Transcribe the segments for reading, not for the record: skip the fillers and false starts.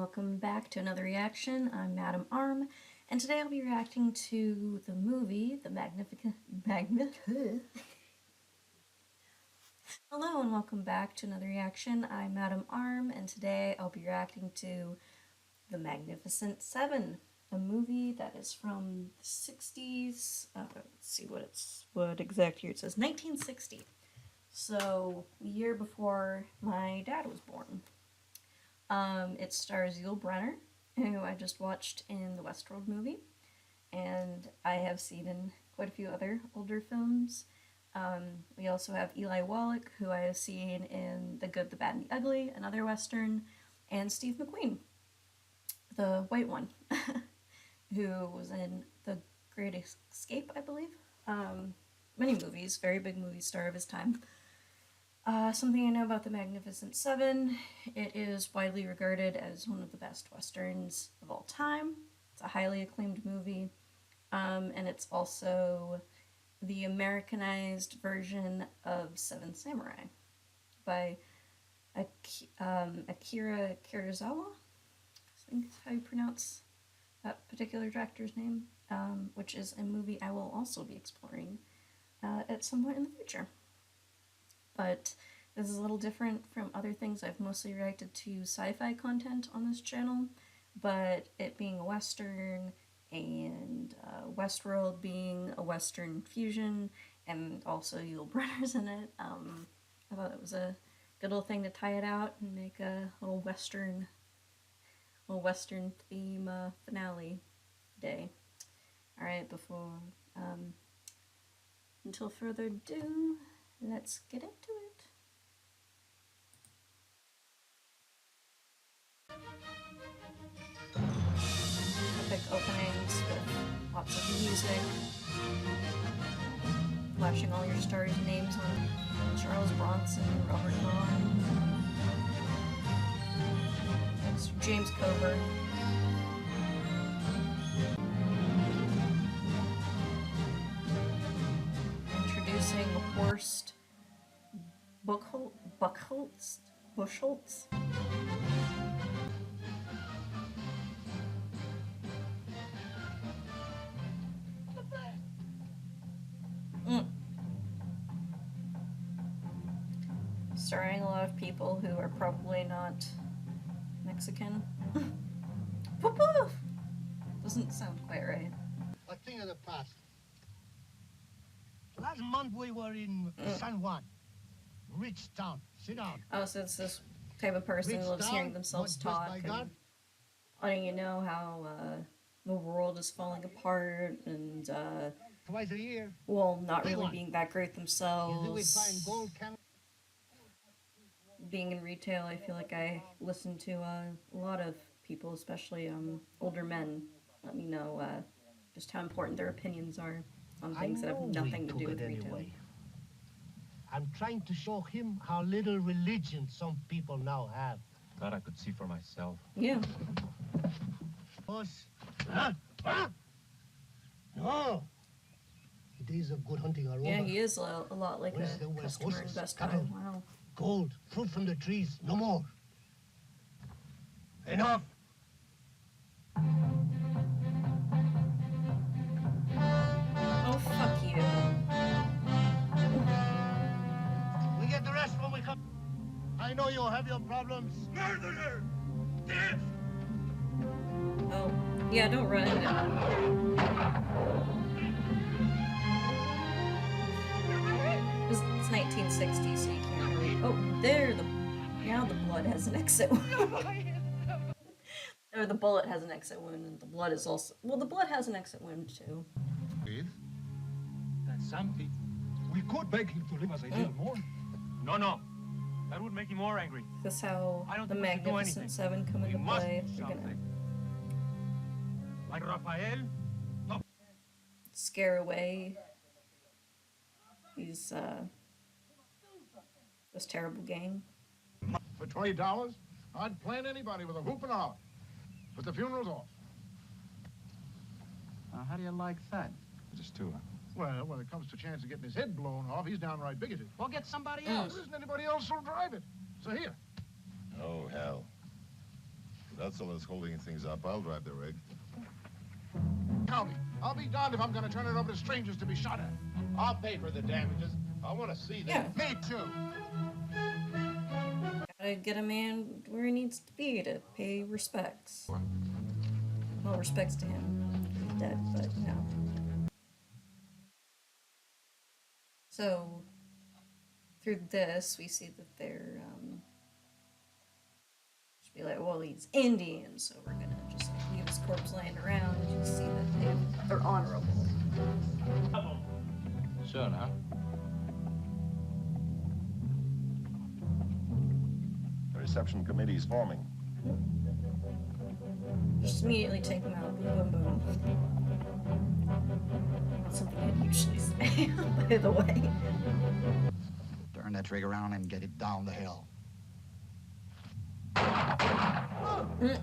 welcome back to another reaction. I'm Madam Arm, and today I'll be reacting to the movie, The Magnificent... Hello and welcome back to another reaction. I'm Madam Arm, and today I'll be reacting to The Magnificent Seven, a movie that is from the 60s. Let's see what exact year it says. 1960. So, the year before my dad was born. It stars Yul Brenner, who I just watched in the Westworld movie, and I have seen in quite a few other older films. We also have Eli Wallach, who I have seen in The Good, the Bad, and the Ugly, another Western, and Steve McQueen, the white one, who was in The Great Escape, I believe. Many movies, very big movie star of his time. Something I know about The Magnificent Seven: it is widely regarded as one of the best westerns of all time. It's a highly acclaimed movie, and it's also the Americanized version of Seven Samurai by Akira Kurosawa, I think is how you pronounce that particular director's name, which is a movie I will also be exploring at some point in the future. But this is a little different from other things. I've mostly reacted to sci-fi content on this channel, but it being a Western and Westworld being a Western fusion, and also Yul Brenner's in it, I thought it was a good little thing to tie it out and make a little Western theme finale day. Alright, until further ado, let's get into it. Epic openings with lots of music, flashing all your stars' names on Charles Bronson, Robert Vaughn, it's James Coburn. Introducing Horst Buchholz. Starring a lot of people who are probably not Mexican. Doesn't sound quite right. A thing of the past. Last month we were in San Juan, rich town. Sit down. Oh, so it's this type of person who loves hearing themselves talk and letting you know how the world is falling apart and twice a year. Well, not really being that great themselves. Being in retail, I feel like I listen to a lot of people, especially older men, let me know just how important their opinions are on things that have nothing to do with retail. Anyway. I'm trying to show him how little religion some people now have. Thought I could see for myself. Yeah. Boss. No. The days of good hunting are over. Yeah, he is a lot like a customer in Best Buy. Wow. Gold, fruit from the trees, no more. Enough. Oh, fuck you. We get the rest when we come. I know you'll have your problems. Murderer! Death! Oh, yeah, don't run. It's 1960, so you can't really... Oh, there, now the blood has an exit wound. Or the bullet has an exit wound, and the blood is also... Well, the blood has an exit wound, too. That's something. We could beg him to leave us a little more. No. That would make him more angry. This is how the Magnificent Seven come into play. We're gonna like Raphael? No. Scare away these, this terrible gang. For $20, I'd plant anybody with a whoop and a holler. But the funeral's off. How do you like that? Just two, huh? Well, when it comes to chance of getting his head blown off, he's downright bigoted. Well, get somebody else. There isn't anybody else who'll drive it. So here. Oh, hell. With That's all that's holding things up. I'll drive the rig. County. I'll be darned if I'm gonna turn it over to strangers to be shot at. I'll pay for the damages. I want to see Yeah. that. Me too. Gotta get a man where he needs to be to pay respects. Well, respects to him. He's dead, but you know. So, through this, we see that they're, just be like, well, he's Indian, so we're gonna just like, leave his corpse laying around and just see that they're honorable. So now. The reception committee is forming. Just immediately take them out. Boom, boom, boom. That's something I'd usually say, by the way. Turn that rig around and get it down the hill. Mm.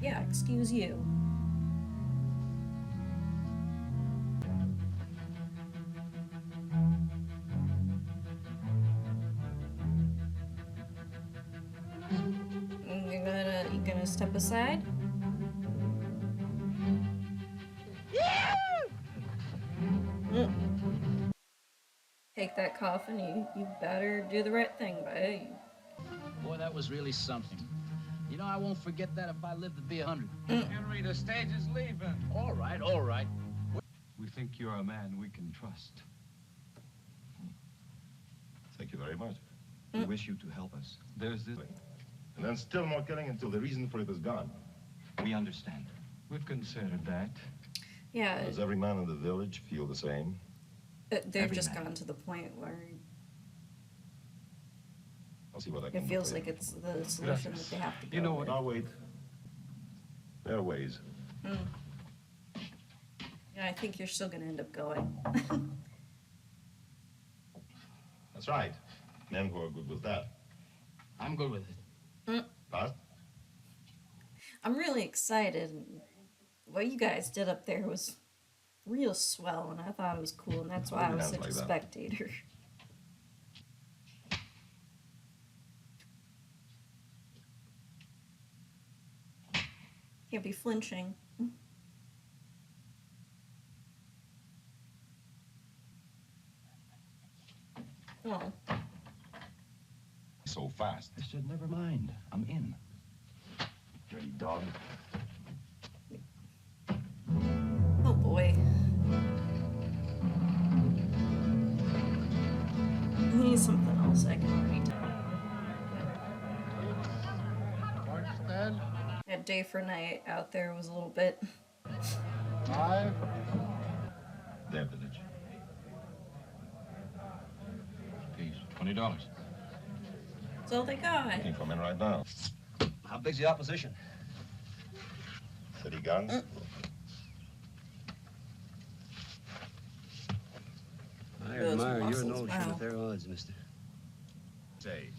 Yeah, excuse you. You gonna step aside? Mm. Take that coffin. You better do the right thing by it. Boy, that was really something. You know, I won't forget that if I live to be 100. Henry, the stage is leaving. All right, all right. We think you're a man we can trust. Thank you very much. We wish you to help us. There's this. And then still more killing until the reason for it is gone. We understand. We've considered that. Yeah, Does every man in the village feel the same? they've every just man. gone to the point where I'll see what I can it do feels for you. like it's the solution that they have to go You know what? with. I'll wait. There are ways. Yeah, I think you're still gonna end up going. That's right. Men who are good with that. I'm good with it. Past? I'm really excited. What you guys did up there was real swell, and I thought it was cool, and that's why I was Sounds such a like that. spectator. Can't be flinching. Well, So fast. I said, never mind. I'm in. Dirty dog. oh boy. I need something else I can already tell. Fartstead, That day for night out there was a little bit. 5. Their village. Peace. $20. That's all they got. Looking for men right now. How big's the opposition? City guns? I Those admire your muscles, notion wow. of their odds, mister. Say.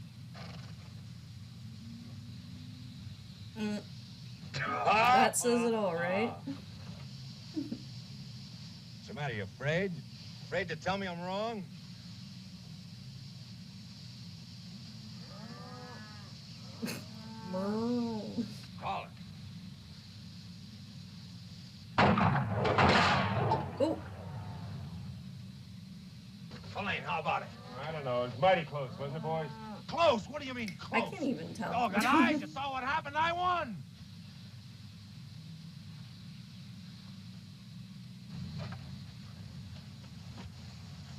That says it all, right? What's the matter? You afraid? Afraid to tell me I'm wrong? Moo. Call it. Oh, Elaine, how about it? I don't know. It's mighty close, wasn't it, boys? Close? What do you mean I close? can't even tell. Oh, got eyes. You saw what happened. I won.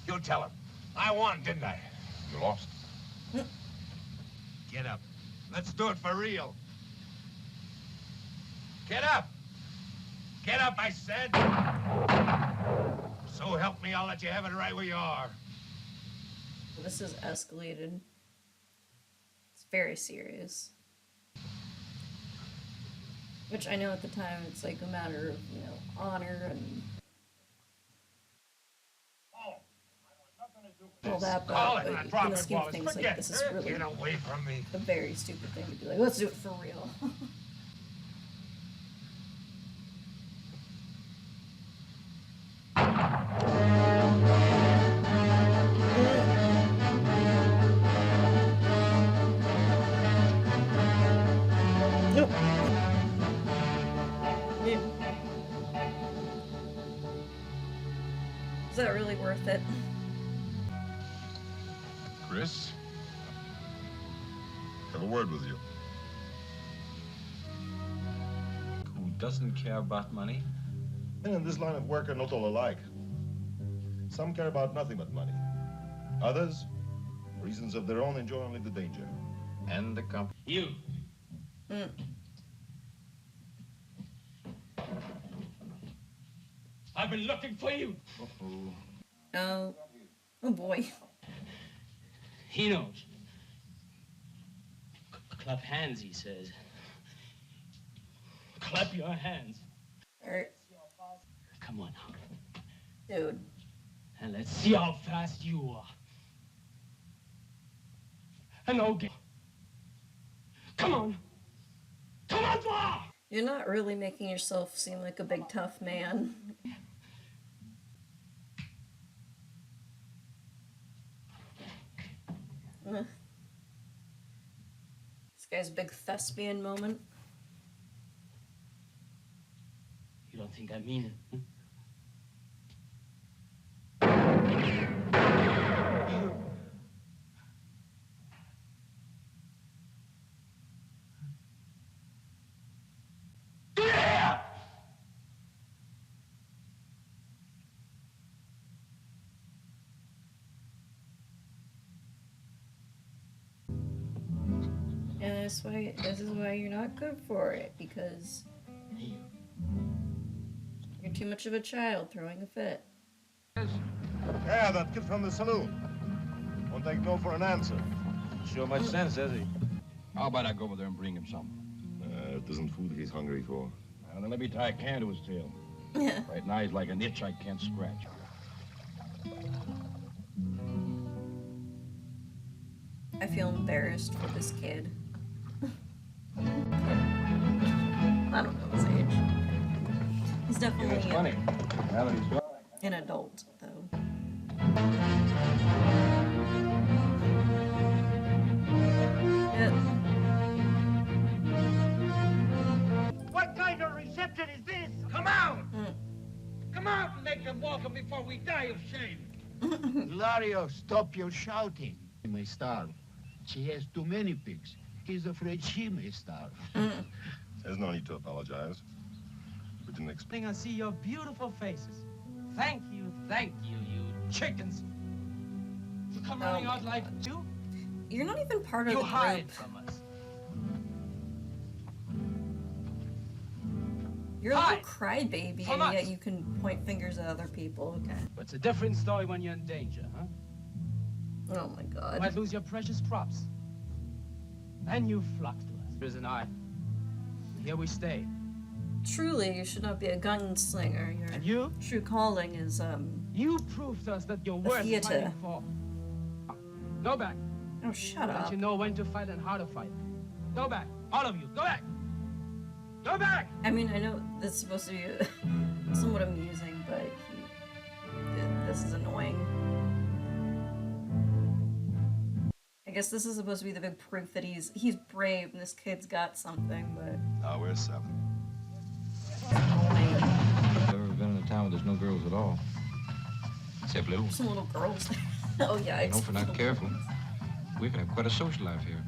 You tell him. I won, didn't I? You lost. Get up. Let's do it for real. Get up. Get up, I said. So help me, I'll let you have it right where you are. This is escalated. It's very serious. Which I know at the time it's like a matter of, you know, honor and all that, Call it. but and drop in the it, scheme of Wallace. things, Forget like, this is it. really Get away from me. a very stupid thing to be like, let's do it for real. worth it. Chris? Have a word with you. Who doesn't care about money? Men in this line of work are not all alike. Some care about nothing but money. Others, for reasons of their own, enjoy only the danger. And the company. You. Mm. I've been looking for you. Oh boy. He knows. Clap hands, he says. Clap your hands. Alright, Come on now. dude. And let's see how fast you are. And okay. Come on. Come on, boy! You're not really making yourself seem like a big tough man. This guy's big thespian moment. You don't think I mean it? Hmm? And this is why you're not good for it, because you're too much of a child throwing a fit. Yeah, that kid from the saloon. Won't take no for an answer. Sure much sense, does he? How about I go over there and bring him some? It isn't food he's hungry for. Now, then let me tie a can to his tail. Right now he's like an itch I can't scratch. I feel embarrassed for this kid. I don't know his age. He's definitely That's funny. Now that he's gone. an adult, though. Yep. What kind of reception is this? Come out! Come out and make them welcome before we die of shame. Hilario, stop your shouting. He may starve. She has too many pigs. He's afraid she may starve. There's no need to apologize. We didn't expect. I see your beautiful faces. Thank you, you chickens. You come running out like you? You're not even part of You the hide group. from us. You're a little Hide crybaby, from and yet us. you can point fingers at other people. Okay. But it's a different story when you're in danger, huh? Oh my You god. might lose your precious crops. Then you flock to us. Here's an eye. Here we stay. Truly, you should not be a gunslinger. And Your you? true calling is, You proved to us that you're The worth theater. fighting for. Go back. oh, shut Don't up. you know when to fight and how to fight? Go back. All of you, go back. Go back! I mean, I know this is supposed to be somewhat amusing, but this is annoying. I guess this is supposed to be the big proof that he's brave and this kid's got something, but Now we're 7. annoying. I've ever been in a town where there's no girls at all. Except little. Some little girls. oh yeah, You know, if we're not little careful, girls. we can have quite a social life here.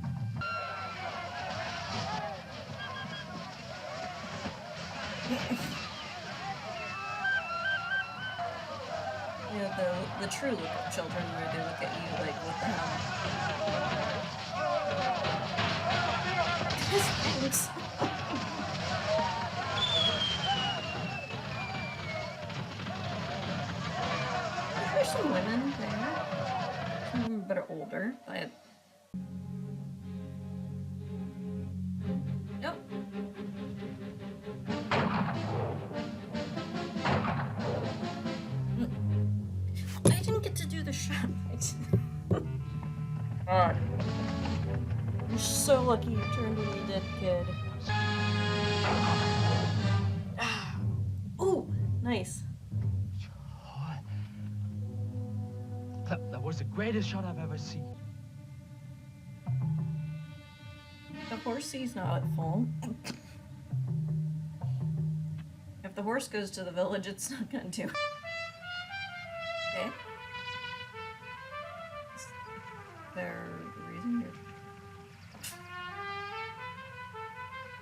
Yeah, the true look of children where they look at you like, what the hell? Thanks. There's some women there. Some women that are older, but... Nope. I didn't get to do the shot. God. You're so lucky you turned when you did, kid. Ooh, nice. That was the greatest shot I've ever seen. The horsey's not at fault. If the horse goes to the village, it's not gonna do. Okay. there a reason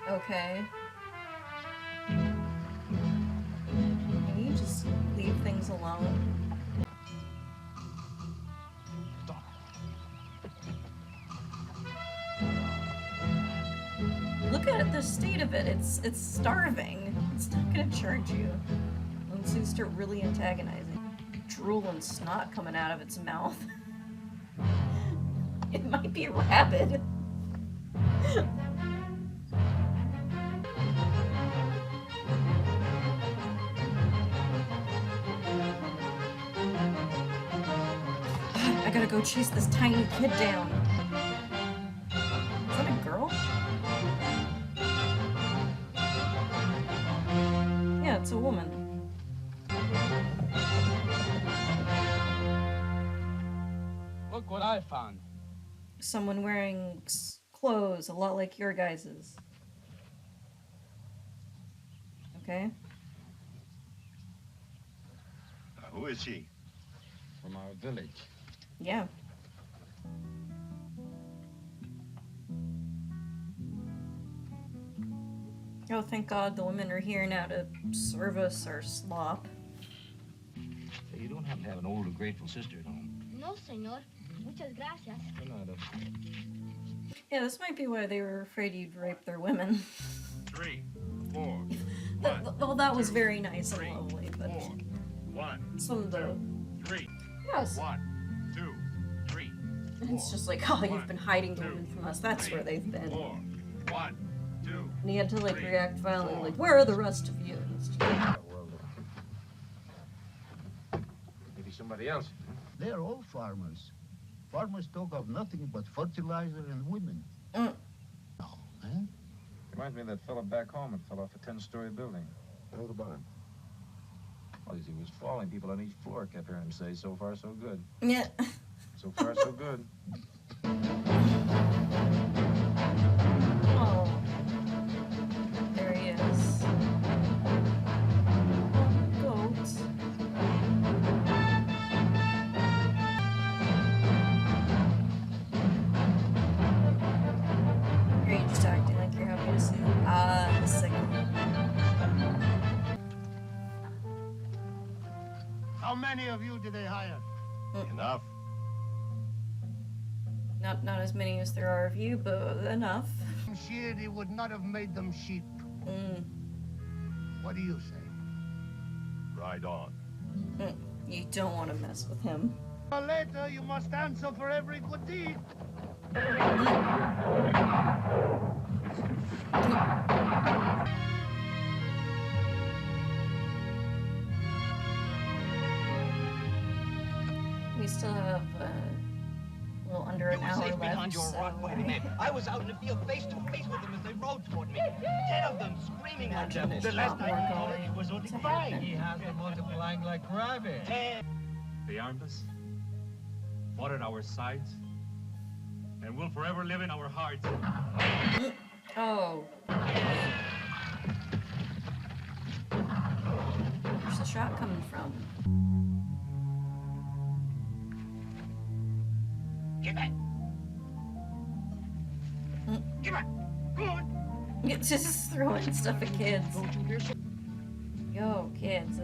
you're... Okay. Can you just leave things alone? Look at the state of it. It's starving. It's not gonna charge you. Once you start really antagonizing. Drool and snot coming out of its mouth. It might be rabid. I gotta go chase this tiny kid down. Is that a girl? Yeah, it's a woman. Look what I found. Someone wearing clothes a lot like your guys's. Okay. Who is she? From our village. Yeah. Oh, thank God the women are here now to serve us our slop. Hey, you don't happen to have an older, grateful sister at home? No, señor. Muchas gracias. Yeah, this might be why they were afraid you'd rape their women. 3, 4, Well, that was very nice and lovely, but 4, 1, some of the... 3. Yes. 1, 2, 3. It's just like, oh, you've been hiding the women from us. That's where they've been. 4, 1, 2. And he had to, like, react violently, like, where are the rest of you? And it's just... Maybe somebody else. They're all farmers. Farmers talk of nothing but fertilizer and women. Mm. No, eh? Reminds me of that fella back home that fell off a 10-story building. What about him? Well, as he was falling, people on each floor kept hearing him say, so far, so good. Yeah. So far, so good. Oh. There he is. Goat. Are you just acting like you're happy to see them? Ah, the signal. How many of you did they hire? Enough. Not as many as there are of you, but enough. I'm sure they would not have made them sheep. What do you say? Ride on. You don't want to mess with him. Later, you must answer for every good deed. We still have a little under an hour left. Behind your runway, man. I was out in the field face to face with them as they rode toward me. 10 of them screaming like that. The last time I saw it was only 5. He has them multiplying like rabbits. 10. They armed us, fought at our sides, and will forever live in our hearts. Oh. Where's the shot coming from? Get back! Get back! Go on! It's just throwing stuff at kids. Yo, kids.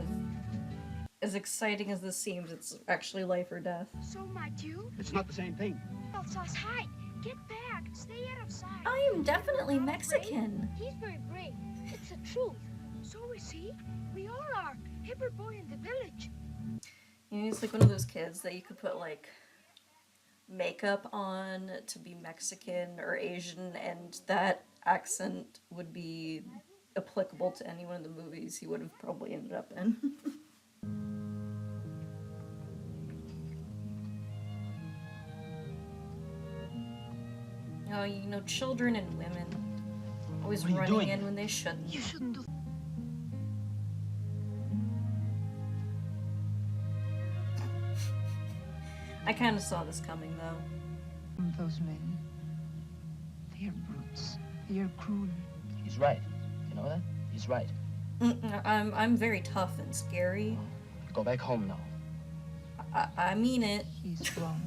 As exciting as this seems, it's actually life or death. So might you? It's not the same thing. Elsa's hide. Get back. Stay out of sight. I am definitely Mexican. He's very brave. It's the truth. So is he. We all are. Every boy in the village. You know, he's like one of those kids that you could put like makeup on to be Mexican or Asian, and that accent would be applicable to any one of the movies he would have probably ended up in. Oh, you know, children and women always running in when they shouldn't. You shouldn't do. I kind of saw this coming, though. Those men, they are brutes. They are cruel. He's right. You know that? He's right. I'm very tough and scary. Go back home now. I mean it. He's wrong.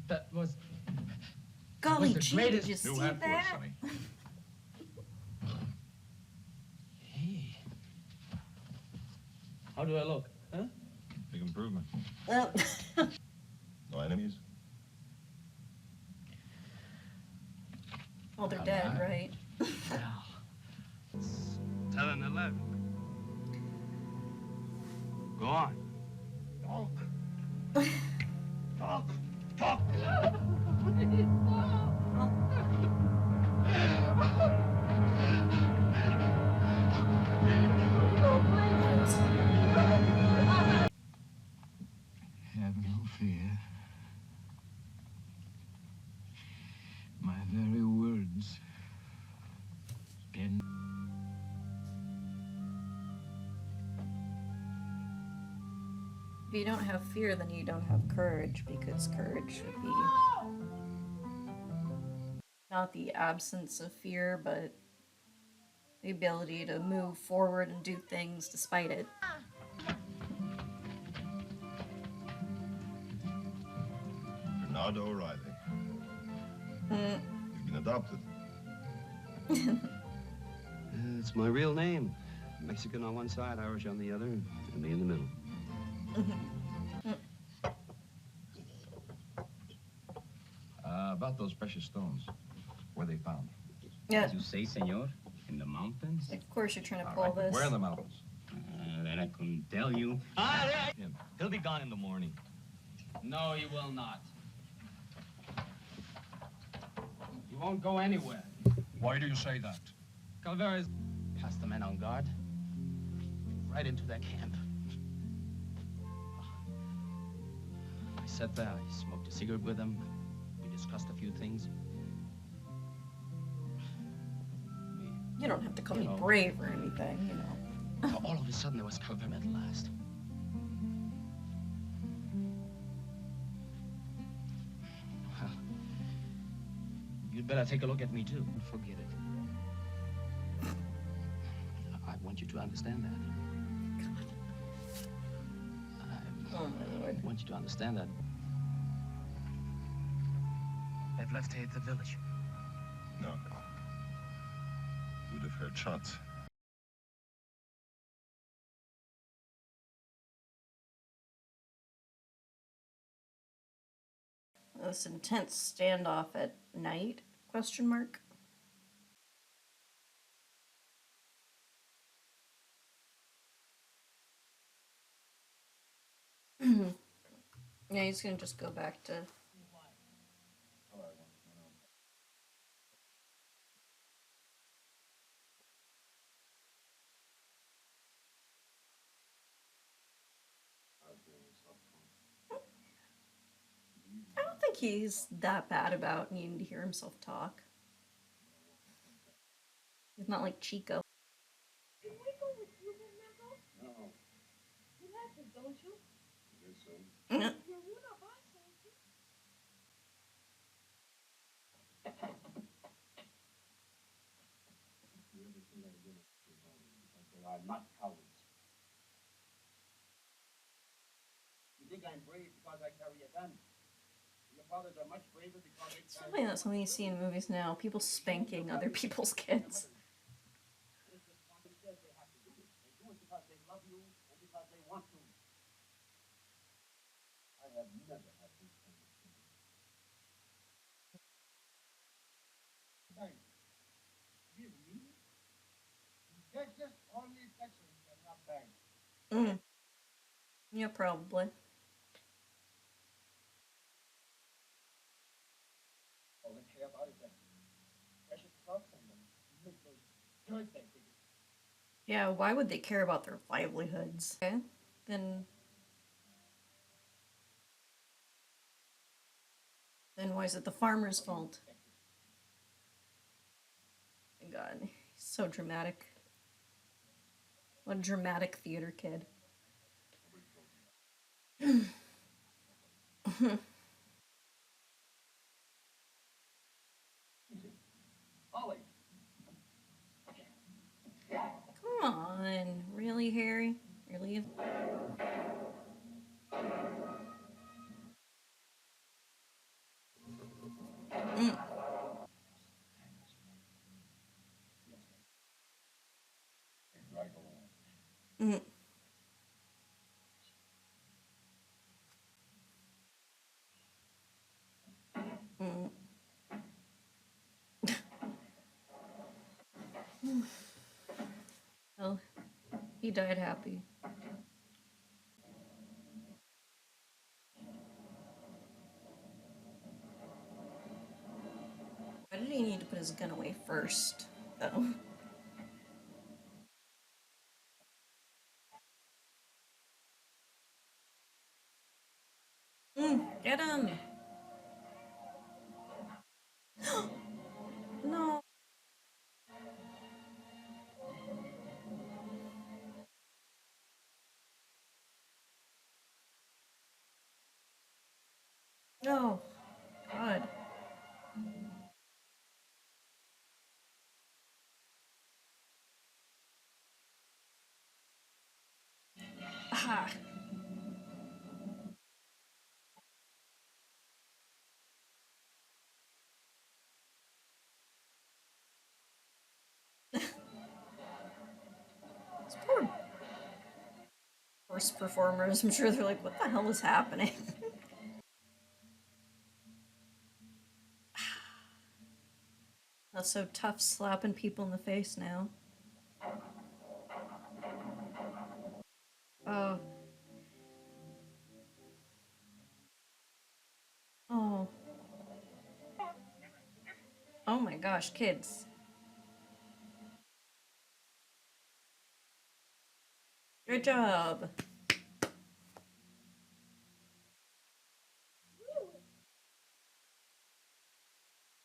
That was... Golly the gee, greatest- did you New see hat for us, that? Sonny. Hey. How do I look? Huh? Big improvement. Well, No enemies? well, they're dead, right? Well, It's 10:11. Go on. Talk. Talk. Talk. Have no fear. My very words can... If you don't have fear, then you don't have courage, because courage should be not the absence of fear, but the ability to move forward and do things despite it. Bernardo O'Reilly. You've been adopted. It's my real name. Mexican on one side, Irish on the other, and me in the middle. About those precious stones, where they found? Yeah. As you say, senor, in the mountains? Of course you're trying to All pull right, but this. where in the mountains? That I couldn't tell you. Him. He'll be gone in the morning. No, he will not. He won't go anywhere. Why do you say that? Calvera's past the men on guard. Right into their camp. I sat there, I smoked a cigarette with him. We discussed a few things. You don't have to call me know. brave or anything, you know. All of a sudden, there was Calvera at last. Well, you'd better take a look at me, too. Forget it. I want you to understand that. Oh, my Lord. I want you to understand that. They've left here at the village. No. You'd have heard shots. This intense standoff at night? Question mark. Yeah, he's gonna just go back to... I don't think he's that bad about needing to hear himself talk. He's not like Chico. Can we go with you, Fernando? No. You like it, don't you? Yes, so. Yeah. You're one of us, ain't you? Do everything I will because they are not cowards. You think I'm brave because I carry a gun? Your fathers are much braver because they It's funny that something you see in movies now, people spanking other people's kids. It's just what he says they have to do it. They do it because they love you and because they want to. I have never had this kind of feeling. Thanks. Give me. In Texas, only Texans can rob banks. Yeah, probably. All they care about is that precious trucks and those dirt they dig. Yeah, why would they care about their livelihoods? Okay, then why is it the farmer's fault? My God, he's so dramatic. What a dramatic theater kid. Ollie. Come on, really, Harry? Really? He died happy. Why did he need to put his gun away first, though? Get him! No. No. God. Ah. These poor horse performers, I'm sure they're like, what the hell is happening? That's so tough slapping people in the face now. Oh. Oh. Oh my gosh, kids. Good job.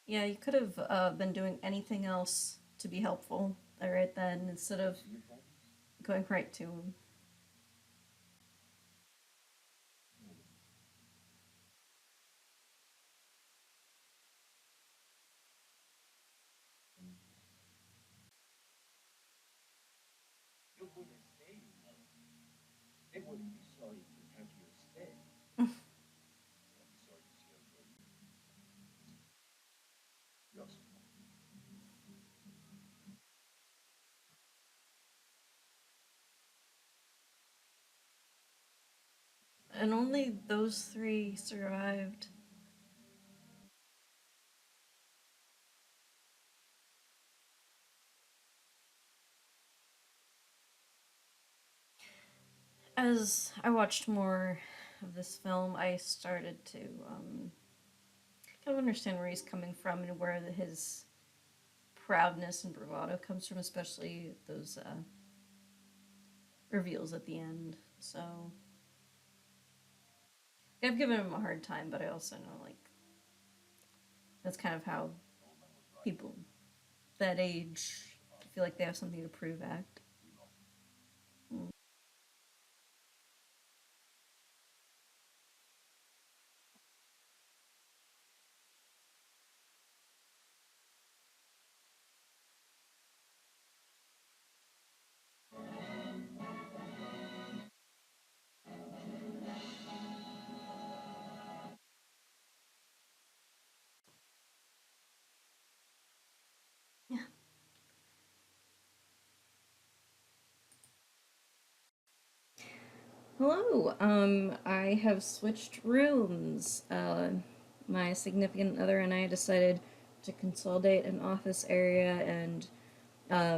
Yeah, you could have been doing anything else to be helpful right then instead of going right to him. You couldn't stay, you know. They wouldn't be sorry to have you stay. They'll be sorry to see us go. Yes. And only those three survived. As I watched more of this film, I started to kind of understand where he's coming from and where his proudness and bravado comes from, especially those reveals at the end. So I've given him a hard time, but I also know like that's kind of how people that age feel like they have something to prove act. Yeah. Hello. I have switched rooms. My significant other and I decided to consolidate an office area and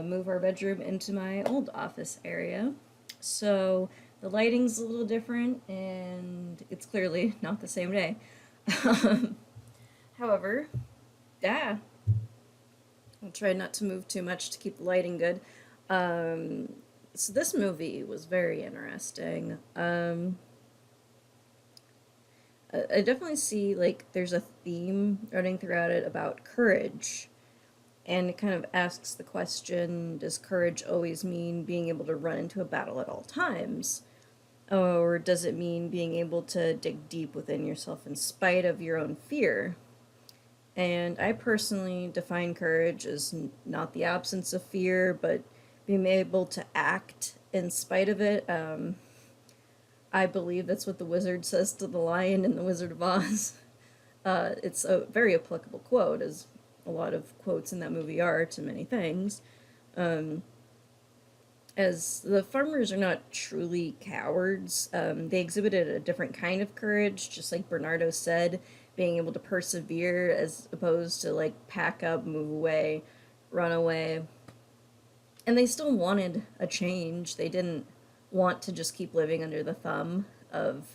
move our bedroom into my old office area. So the lighting's a little different, and it's clearly not the same day. However, yeah, I'll try not to move too much to keep the lighting good. So this movie was very interesting. I definitely see like there's a theme running throughout it about courage, and it kind of asks the question: does courage always mean being able to run into a battle at all times, or does it mean being able to dig deep within yourself in spite of your own fear? And I personally define courage as not the absence of fear, but being able to act in spite of it. I believe that's what the wizard says to the lion in The Wizard of Oz. It's a very applicable quote, as a lot of quotes in that movie are to many things. As the farmers are not truly cowards, they exhibited a different kind of courage, just like Bernardo said, being able to persevere as opposed to like pack up, move away, run away. And they still wanted a change. They didn't want to just keep living under the thumb of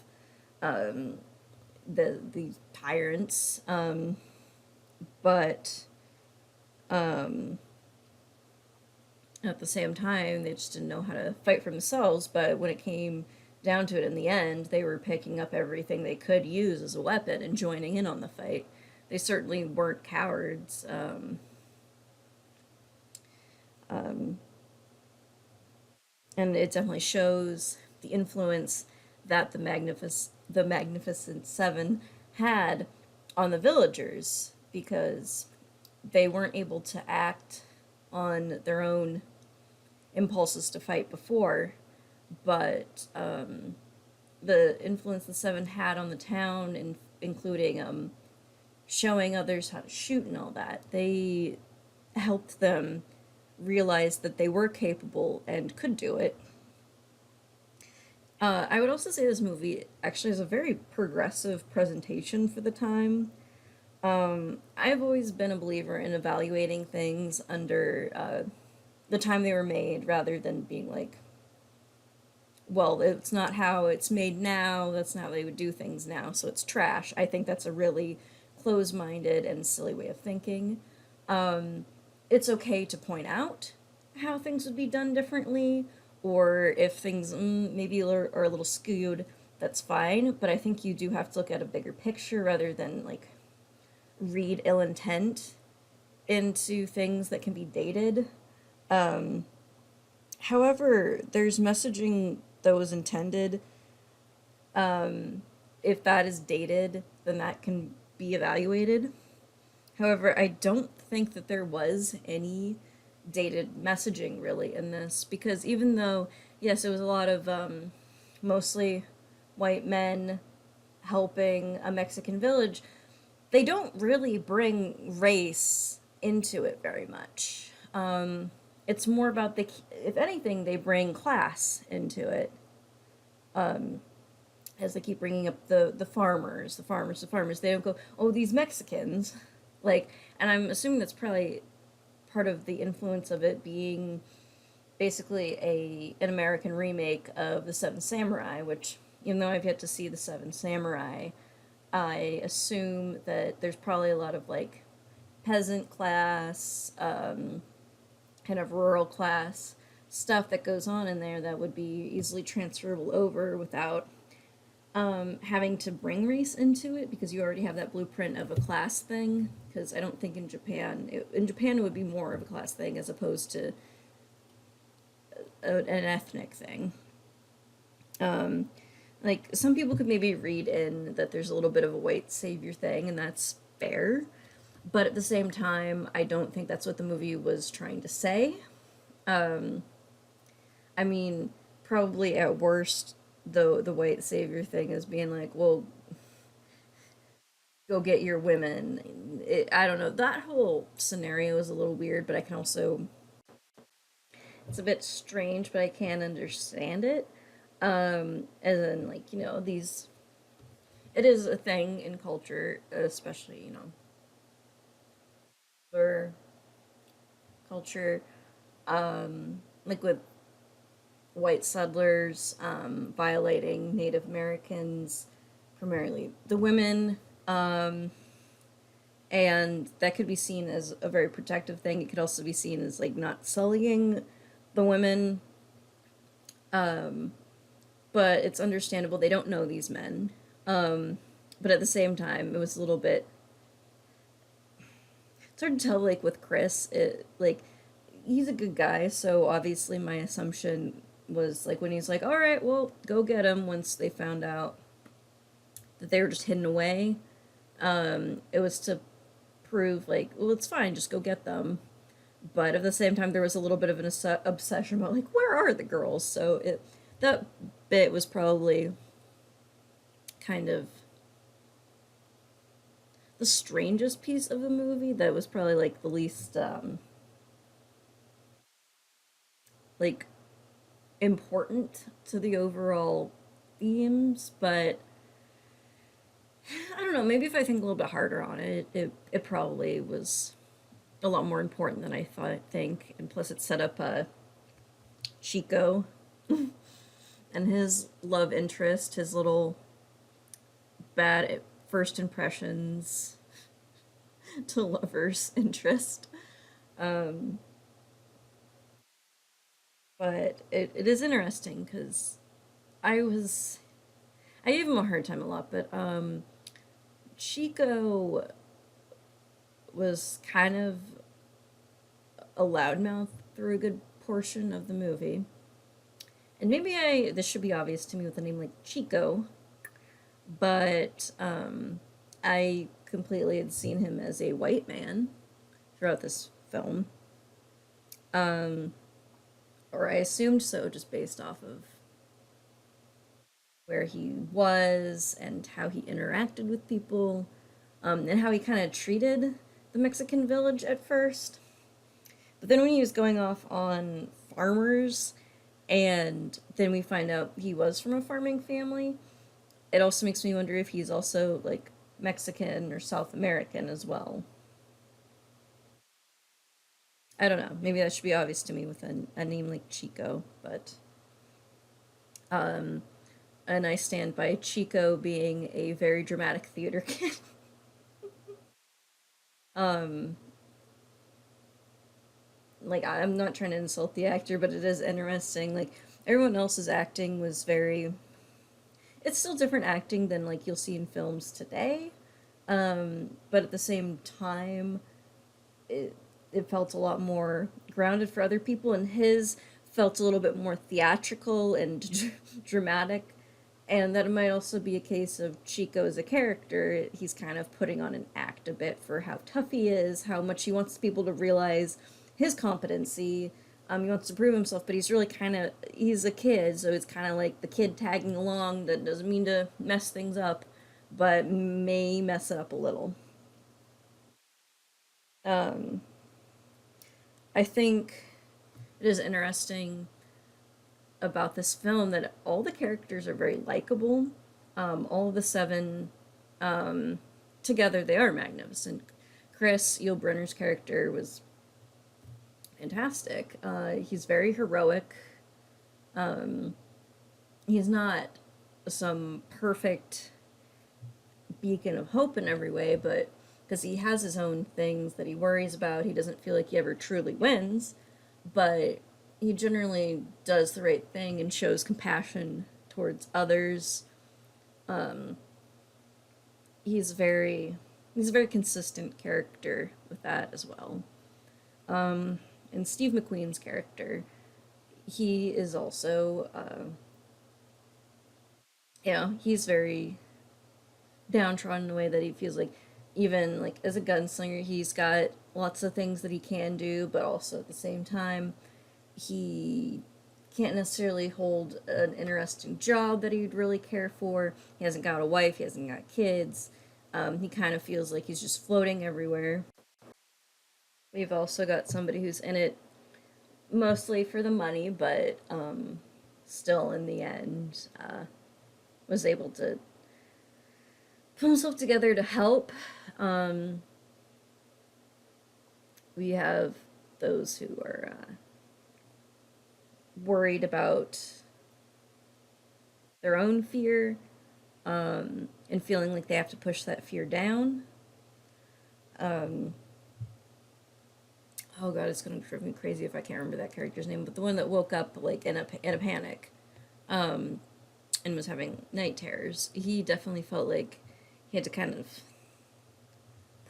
the tyrants. But at the same time, they just didn't know how to fight for themselves. But when it came down to it in the end, they were picking up everything they could use as a weapon and joining in on the fight. They certainly weren't cowards. And it definitely shows the influence that the Magnificent Seven had on the villagers, because they weren't able to act on their own impulses to fight before, but the influence the Seven had on the town, including showing others how to shoot and all that, they helped them realize that they were capable and could do it. I would also say this movie actually has a very progressive presentation for the time. I've always been a believer in evaluating things under the time they were made, rather than being like, well, it's not how it's made now, that's not how they would do things now, so it's trash. I think that's a really closed-minded and silly way of thinking. It's okay to point out how things would be done differently, or if things maybe are a little skewed, that's fine, but I think you do have to look at a bigger picture rather than, like, read ill intent into things that can be dated. However, there's messaging that was intended. If that is dated, then that can be evaluated. However, I don't think that there was any dated messaging really in this, because even though, yes, it was a lot of mostly white men helping a Mexican village, they don't really bring race into it very much. It's more about if anything, they bring class into it. As they keep bringing up the farmers. They don't go, oh, these Mexicans. Like, and I'm assuming that's probably part of the influence of it being basically an American remake of The Seven Samurai, which, even though I've yet to see The Seven Samurai, I assume that there's probably a lot of, like, peasant class, kind of rural class stuff that goes on in there that would be easily transferable over without having to bring race into it, because you already have that blueprint of a class thing. Because I don't think in Japan it would be more of a class thing as opposed to an ethnic thing. Like, some people could maybe read in that there's a little bit of a white savior thing, and that's fair. But at the same time, I don't think that's what the movie was trying to say. I mean, probably at worst, the white savior thing is being like, well, go get your women. I don't know. That whole scenario is a little weird, but I can also... It's a bit strange, but I can understand it. As in, like, you know, these... It is a thing in culture, especially, you know, for culture, like with white settlers violating Native Americans, primarily the women, and that could be seen as a very protective thing. It could also be seen as, like, not sullying the women, but it's understandable. They don't know these men, but at the same time, it was a little bit... It's hard to tell, like, with Chris, he's a good guy, so obviously my assumption was, like, when he's like, all right, well, go get him, once they found out that they were just hidden away, it was to prove, like, well, it's fine, just go get them. But at the same time, there was a little bit of an obsession about, like, where are the girls? So that bit was probably kind of the strangest piece of the movie. That was probably, like, the least, like, important to the overall themes, but I don't know, maybe if I think a little bit harder on it, it probably was a lot more important than I think, and plus it set up Chico and his love interest, his little bad first impressions to lovers interest. Um, but it is interesting because I gave him a hard time a lot, but Chico was kind of a loudmouth through a good portion of the movie. And maybe this should be obvious to me with a name like Chico, but I completely had seen him as a white man throughout this film. Or I assumed so just based off of where he was and how he interacted with people, and how he kind of treated the Mexican village at first. But then when he was going off on farmers, and then we find out he was from a farming family, it also makes me wonder if he's also like Mexican or South American as well. I don't know. Maybe that should be obvious to me with a name like Chico, but and I stand by Chico being a very dramatic theater kid. Like, I'm not trying to insult the actor, but it is interesting. Like, everyone else's acting was very... It's still different acting than, like, you'll see in films today. But at the same time, it felt a lot more grounded for other people, and his felt a little bit more theatrical and dramatic. And that it might also be a case of Chico as a character. He's kind of putting on an act a bit for how tough he is, how much he wants people to realize his competency. He wants to prove himself, but he's really he's a kid, so it's kind of like the kid tagging along that doesn't mean to mess things up, but may mess it up a little. I think it is interesting about this film that all the characters are very likable. All of the seven together, they are magnificent. Chris, Yul Brenner's character, was fantastic. He's very heroic. He's not some perfect beacon of hope in every way, but because he has his own things that he worries about, he doesn't feel like he ever truly wins, but he generally does the right thing and shows compassion towards others. He's a very consistent character with that as well. And Steve McQueen's character, he is also, he's very downtrodden in a way that he feels like, even like as a gunslinger, he's got lots of things that he can do, but also at the same time, he can't necessarily hold an interesting job that he'd really care for. He hasn't got a wife, he hasn't got kids. He kind of feels like he's just floating everywhere. We've also got somebody who's in it mostly for the money, but still in the end was able to put himself together to help. We have those who are worried about their own fear, and feeling like they have to push that fear down. Oh god, it's gonna drive me crazy if I can't remember that character's name, but the one that woke up like in a panic, and was having night terrors. He definitely felt like he had to kind of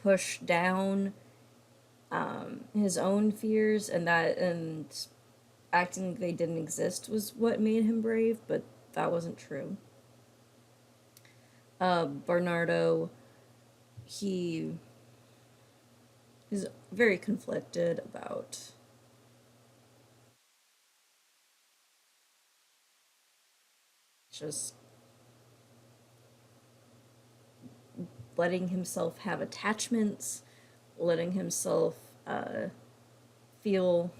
push down his own fears, and acting like they didn't exist was what made him brave, but that wasn't true. Bernardo, he is very conflicted about just letting himself have attachments, letting himself feel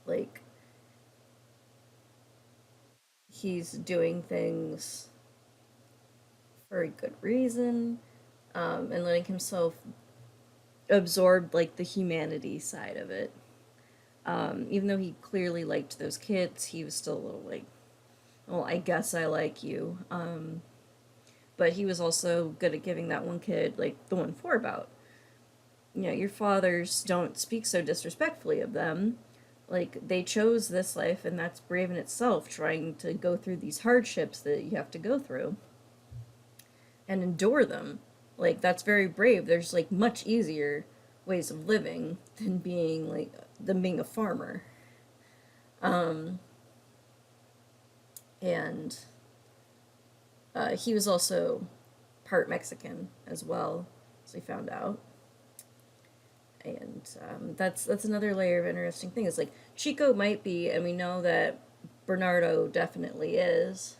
like he's doing things for a good reason, and letting himself absorb like the humanity side of it. Even though he clearly liked those kids, he was still a little like, well, I guess I like you. But he was also good at giving that one kid, like, the 1-4 about. You know, your fathers don't speak so disrespectfully of them. Like, they chose this life, and that's brave in itself, trying to go through these hardships that you have to go through. And endure them. Like, that's very brave. There's, like, much easier ways of living than being, like, than being a farmer. And he was also part Mexican as well, as we found out. And that's another layer of interesting thing. Is like Chico might be, and we know that Bernardo definitely is.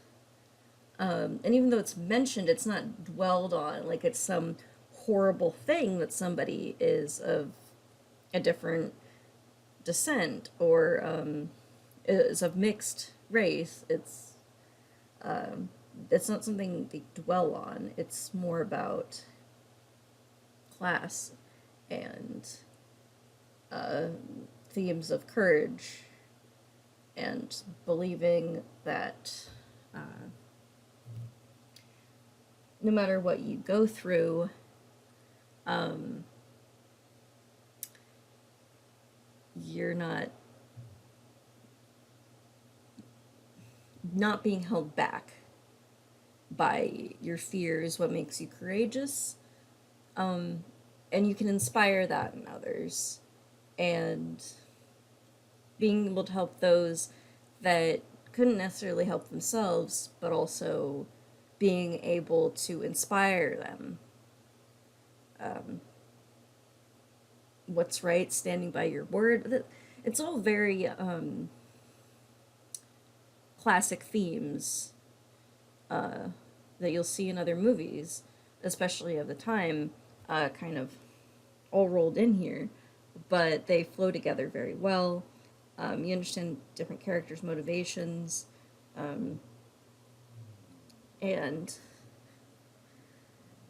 And even though it's mentioned, it's not dwelled on like it's some horrible thing that somebody is of a different descent or is of mixed race. It's not something they dwell on. It's more about class and themes of courage and believing that no matter what you go through, you're not being held back by your fears, what makes you courageous. And you can inspire that in others. And being able to help those that couldn't necessarily help themselves, but also being able to inspire them. What's right, standing by your word. It's all very classic themes that you'll see in other movies, especially of the time, kind of all rolled in here, but they flow together very well. You understand different characters' motivations, and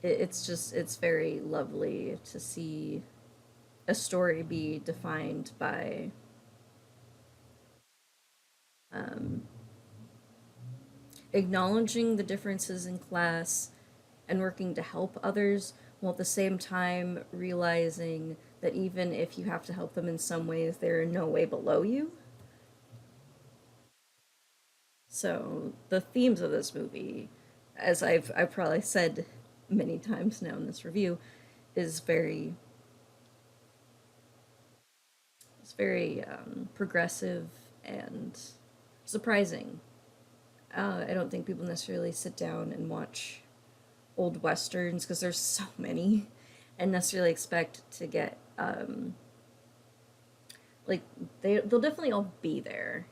it's very lovely to see a story be defined by acknowledging the differences in class and working to help others, while at the same time realizing that even if you have to help them in some ways, they're in no way below you. So the themes of this movie, as I've probably said many times now in this review, is very progressive and surprising. I don't think people necessarily sit down and watch old westerns, because there's so many, and necessarily expect to get like they'll definitely all be there,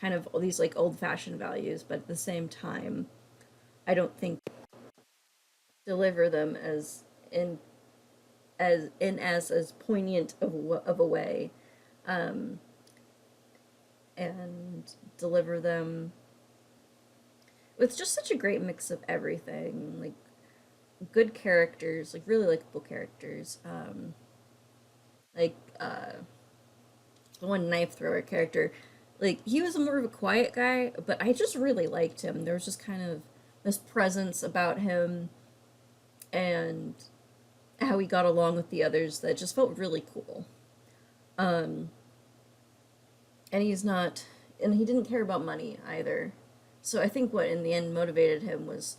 kind of all these like old-fashioned values, but at the same time I don't think deliver them as poignant of a way, and deliver them with just such a great mix of everything, like good characters, like really likable characters, like the one knife thrower character, like he was more of a quiet guy, but I just really liked him. There was just kind of this presence about him and how he got along with the others that just felt really cool. And he didn't care about money either. So I think what in the end motivated him was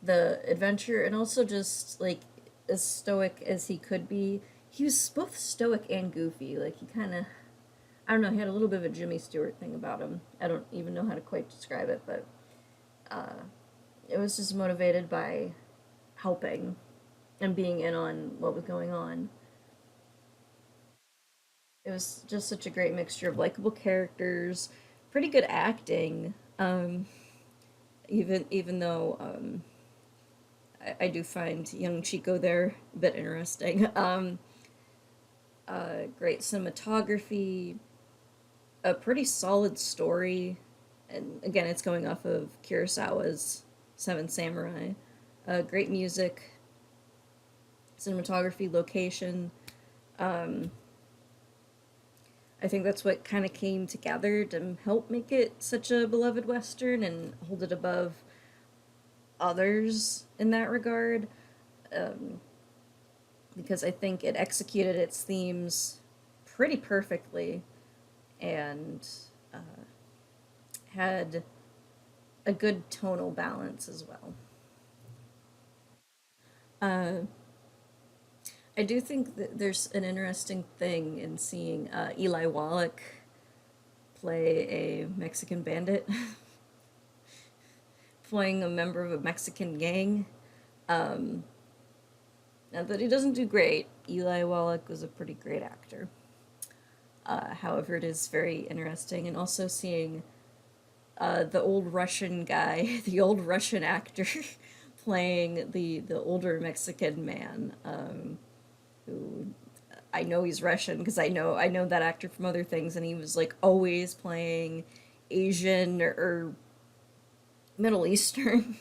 the adventure, and also just like as stoic as he could be. He was both stoic and goofy. Like he kind of, I don't know, he had a little bit of a Jimmy Stewart thing about him. I don't even know how to quite describe it, but it was just motivated by helping and being in on what was going on. It was just such a great mixture of likable characters, pretty good acting, even though I do find young Chico there a bit interesting. Great cinematography, a pretty solid story, and again, it's going off of Kurosawa's Seven Samurai. Great music, cinematography, location, I think that's what kind of came together to help make it such a beloved Western and hold it above others in that regard. Um, because I think it executed its themes pretty perfectly and had a good tonal balance as well. Uh, I do think that there's an interesting thing in seeing Eli Wallach play a Mexican bandit, playing a member of a Mexican gang. Now that he doesn't do great, Eli Wallach was a pretty great actor. However, it is very interesting, and also seeing the old Russian guy, the old Russian actor, playing the older Mexican man, who I know he's Russian because I know that actor from other things, and he was like always playing Asian or Middle Eastern,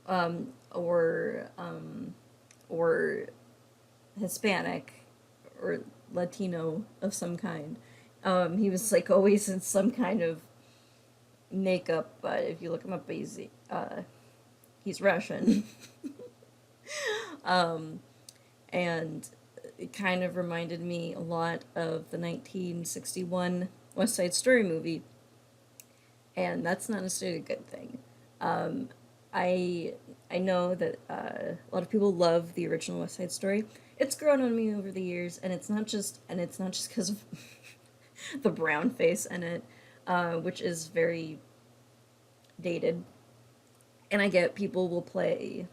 or Hispanic or Latino of some kind. He was like always in some kind of makeup, but if you look him up, he's Russian. And it kind of reminded me a lot of the 1961 West Side Story movie, and that's not necessarily a good thing. I I know that a lot of people love the original West Side Story. It's grown on me over the years, and it's not just because of the brown face in it, which is very dated. And I get people will play.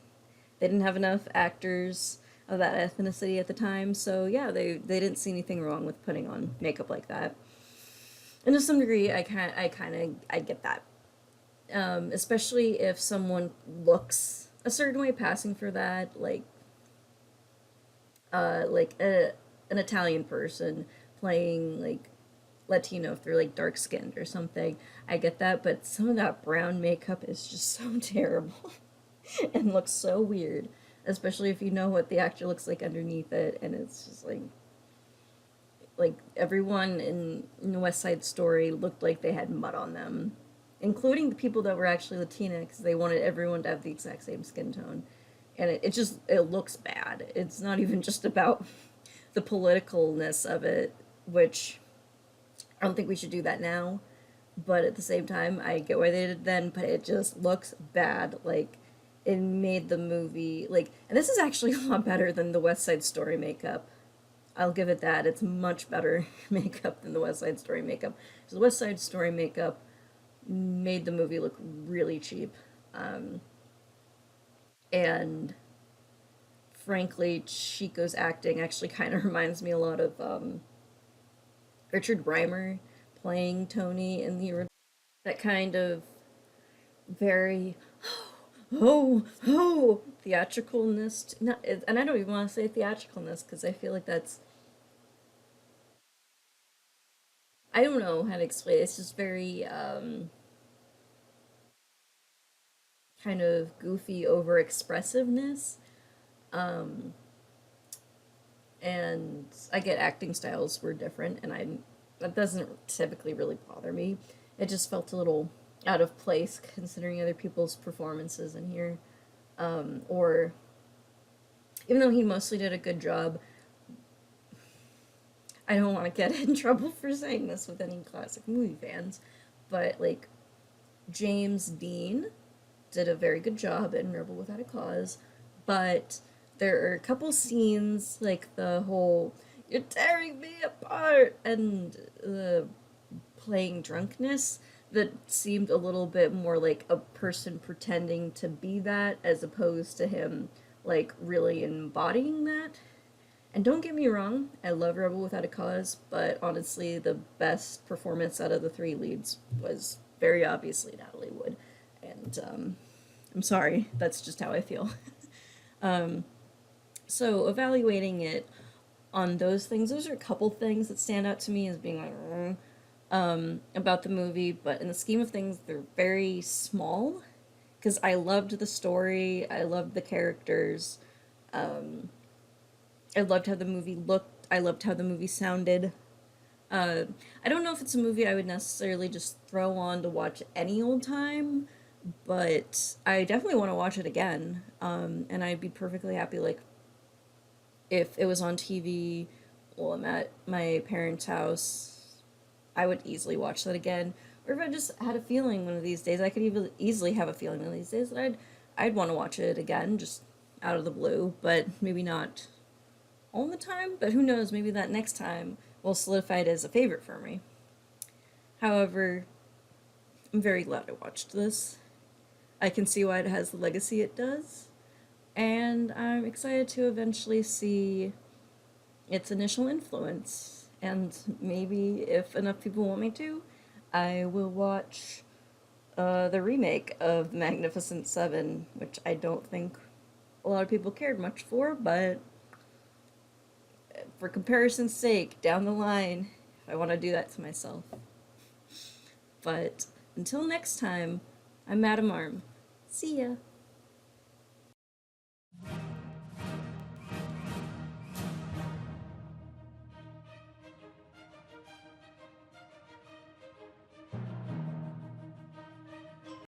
They didn't have enough actors of that ethnicity at the time, so yeah, they didn't see anything wrong with putting on makeup like that. And to some degree, I get that. Especially if someone looks a certain way passing for that, an Italian person playing like Latino if they're like dark skinned or something. I get that, but some of that brown makeup is just so terrible and looks so weird, especially if you know what the actor looks like underneath it, and it's just like everyone in the West Side Story looked like they had mud on them, including the people that were actually Latina, because they wanted everyone to have the exact same skin tone, and it looks bad. It's not even just about the politicalness of it, which I don't think we should do that now, but at the same time, I get why they did it then, but it just looks bad. Like, it made the movie, like, and this is actually a lot better than the West Side Story makeup. I'll give it that. It's much better makeup than the West Side Story makeup. So the West Side Story makeup made the movie look really cheap. And frankly, Chico's acting actually kind of reminds me a lot of Richard Reimer playing Tony in the original. That kind of very theatricalness. Not, and I don't even want to say theatricalness because I feel like that's, I don't know how to explain it. It's just very kind of goofy over expressiveness. Um, and I get acting styles were different, and that doesn't typically really bother me. It just felt a little out of place considering other people's performances in here. Or even though he mostly did a good job, I don't want to get in trouble for saying this with any classic movie fans, but like James Dean did a very good job in Rebel Without a Cause, but there are a couple scenes like the whole "you're tearing me apart" and the playing drunkenness that seemed a little bit more like a person pretending to be that as opposed to him like really embodying that. And don't get me wrong, I love Rebel Without a Cause, but honestly, the best performance out of the three leads was very obviously Natalie Wood. And I'm sorry, that's just how I feel. So evaluating it on those things, those are a couple things that stand out to me as being like, about the movie, but in the scheme of things, they're very small. Because I loved the story, I loved the characters, I loved how the movie looked, I loved how the movie sounded. I don't know if it's a movie I would necessarily just throw on to watch any old time, but I definitely want to watch it again. And I'd be perfectly happy, like, if it was on TV while I'm at my parents' house, I would easily watch that again. Or if I just had a feeling one of these days, I could even easily have a feeling one of these days that I'd want to watch it again, just out of the blue, but maybe not all the time. But who knows? Maybe that next time will solidify it as a favorite for me. However, I'm very glad I watched this. I can see why it has the legacy it does, and I'm excited to eventually see its initial influence. And maybe, if enough people want me to, I will watch the remake of The Magnificent Seven, which I don't think a lot of people cared much for, but for comparison's sake, down the line, I want to do that to myself. But until next time, I'm Madam Arm. See ya.